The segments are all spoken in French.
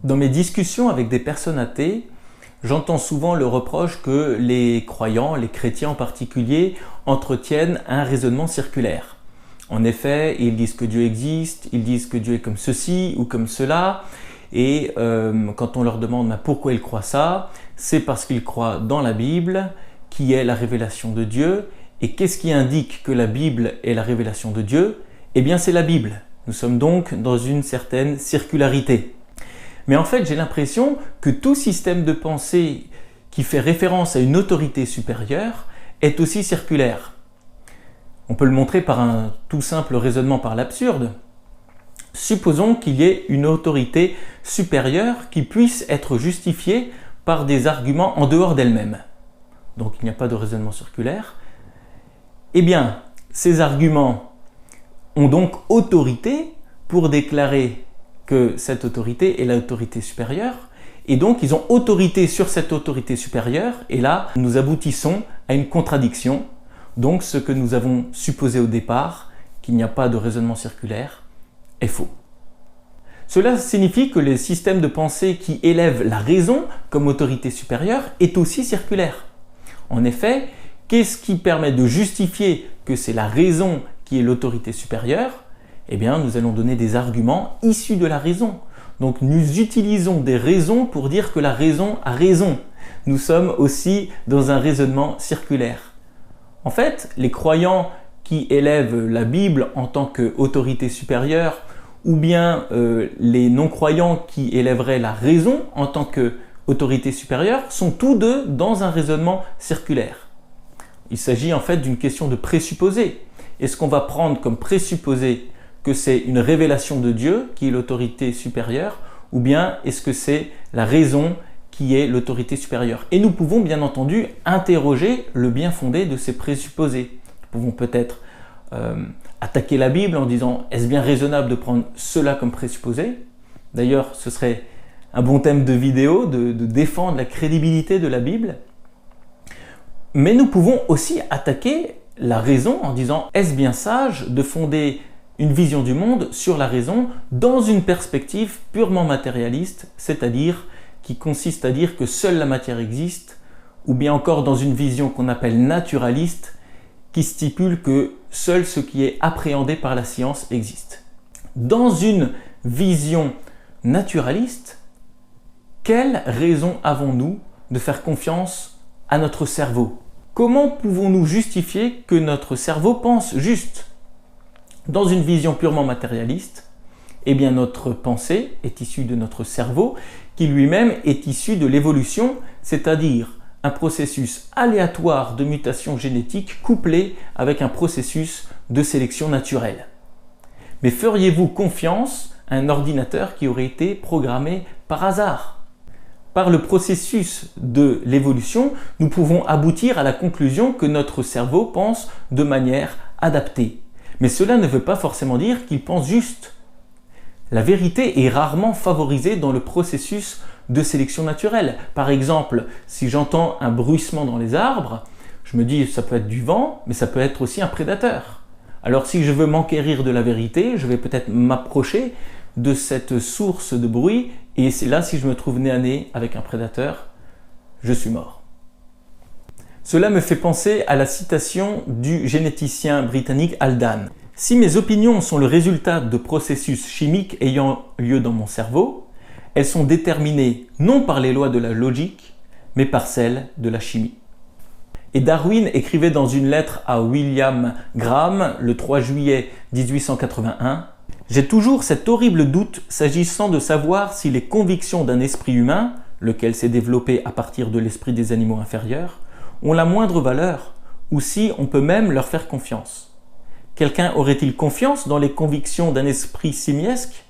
Dans mes discussions avec des personnes athées, j'entends souvent le reproche que les croyants, les chrétiens en particulier, entretiennent un raisonnement circulaire. En effet, ils disent que Dieu existe, ils disent que Dieu est comme ceci ou comme cela, et quand on leur demande pourquoi ils croient ça, c'est parce qu'ils croient dans la Bible, qui est la révélation de Dieu. Et qu'est-ce qui indique que la Bible est la révélation de Dieu? Eh bien, c'est la Bible. Nous sommes donc dans une certaine circularité. Mais en fait, j'ai l'impression que tout système de pensée qui fait référence à une autorité supérieure est aussi circulaire. On peut le montrer par un tout simple raisonnement par l'absurde. Supposons qu'il y ait une autorité supérieure qui puisse être justifiée par des arguments en dehors d'elle-même. Donc il n'y a pas de raisonnement circulaire. Eh bien, ces arguments ont donc autorité pour déclarer que cette autorité est l'autorité supérieure, et donc ils ont autorité sur cette autorité supérieure, et là nous aboutissons à une contradiction. Donc ce que nous avons supposé au départ, qu'il n'y a pas de raisonnement circulaire, est faux. Cela signifie que le système de pensée qui élève la raison comme autorité supérieure est aussi circulaire. En effet, qu'est-ce qui permet de justifier que c'est la raison qui est l'autorité supérieure? Eh bien, nous allons donner des arguments issus de la raison. Donc, nous utilisons des raisons pour dire que la raison a raison. Nous sommes aussi dans un raisonnement circulaire. En fait, les croyants qui élèvent la Bible en tant qu'autorité supérieure, ou bien les non-croyants qui élèveraient la raison en tant qu'autorité supérieure, sont tous deux dans un raisonnement circulaire. Il s'agit en fait d'une question de présupposé. Est-ce qu'on va prendre comme présupposé que c'est une révélation de Dieu qui est l'autorité supérieure, ou bien est-ce que c'est la raison qui est l'autorité supérieure? Et nous pouvons bien entendu interroger le bien fondé de ces présupposés. Nous pouvons peut-être attaquer la Bible en disant: est-ce bien raisonnable de prendre cela comme présupposé? D'ailleurs, ce serait un bon thème de vidéo de défendre la crédibilité de la Bible. Mais nous pouvons aussi attaquer la raison en disant: est-ce bien sage de fonder une vision du monde sur la raison dans une perspective purement matérialiste, c'est-à-dire qui consiste à dire que seule la matière existe, ou bien encore dans une vision qu'on appelle naturaliste, qui stipule que seul ce qui est appréhendé par la science existe. Dans une vision naturaliste, quelle raison avons-nous de faire confiance à notre cerveau? Comment pouvons-nous justifier que notre cerveau pense juste? Dans une vision purement matérialiste, eh bien notre pensée est issue de notre cerveau, qui lui-même est issu de l'évolution, c'est-à-dire un processus aléatoire de mutation génétique couplé avec un processus de sélection naturelle. Mais feriez-vous confiance à un ordinateur qui aurait été programmé par hasard? Par le processus de l'évolution, nous pouvons aboutir à la conclusion que notre cerveau pense de manière adaptée. Mais cela ne veut pas forcément dire qu'il pense juste. La vérité est rarement favorisée dans le processus de sélection naturelle. Par exemple, si j'entends un bruissement dans les arbres, je me dis ça peut être du vent, mais ça peut être aussi un prédateur. Alors si je veux m'enquérir de la vérité, je vais peut-être m'approcher de cette source de bruit, et c'est là, si je me trouve nez à nez avec un prédateur, je suis mort. Cela me fait penser à la citation du généticien britannique Haldane. Si mes opinions sont le résultat de processus chimiques ayant lieu dans mon cerveau, elles sont déterminées non par les lois de la logique, mais par celles de la chimie. Et Darwin écrivait dans une lettre à William Graham le 3 juillet 1881 « J'ai toujours cet horrible doute s'agissant de savoir si les convictions d'un esprit humain, lequel s'est développé à partir de l'esprit des animaux inférieurs, ont la moindre valeur, ou si on peut même leur faire confiance. Quelqu'un aurait-il confiance dans les convictions d'un esprit simiesque,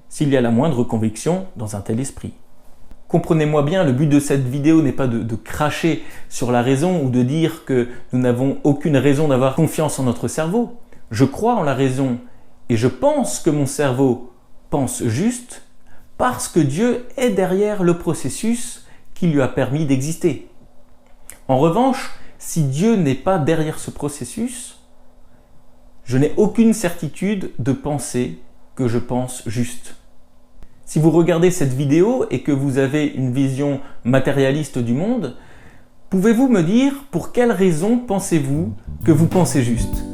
s'il y a la moindre conviction dans un tel esprit? » Comprenez-moi bien, le but de cette vidéo n'est pas de cracher sur la raison ou de dire que nous n'avons aucune raison d'avoir confiance en notre cerveau. Je crois en la raison et je pense que mon cerveau pense juste parce que Dieu est derrière le processus qui lui a permis d'exister. En revanche, si Dieu n'est pas derrière ce processus, je n'ai aucune certitude de penser que je pense juste. Si vous regardez cette vidéo et que vous avez une vision matérialiste du monde, pouvez-vous me dire pour quelle raison pensez-vous que vous pensez juste ?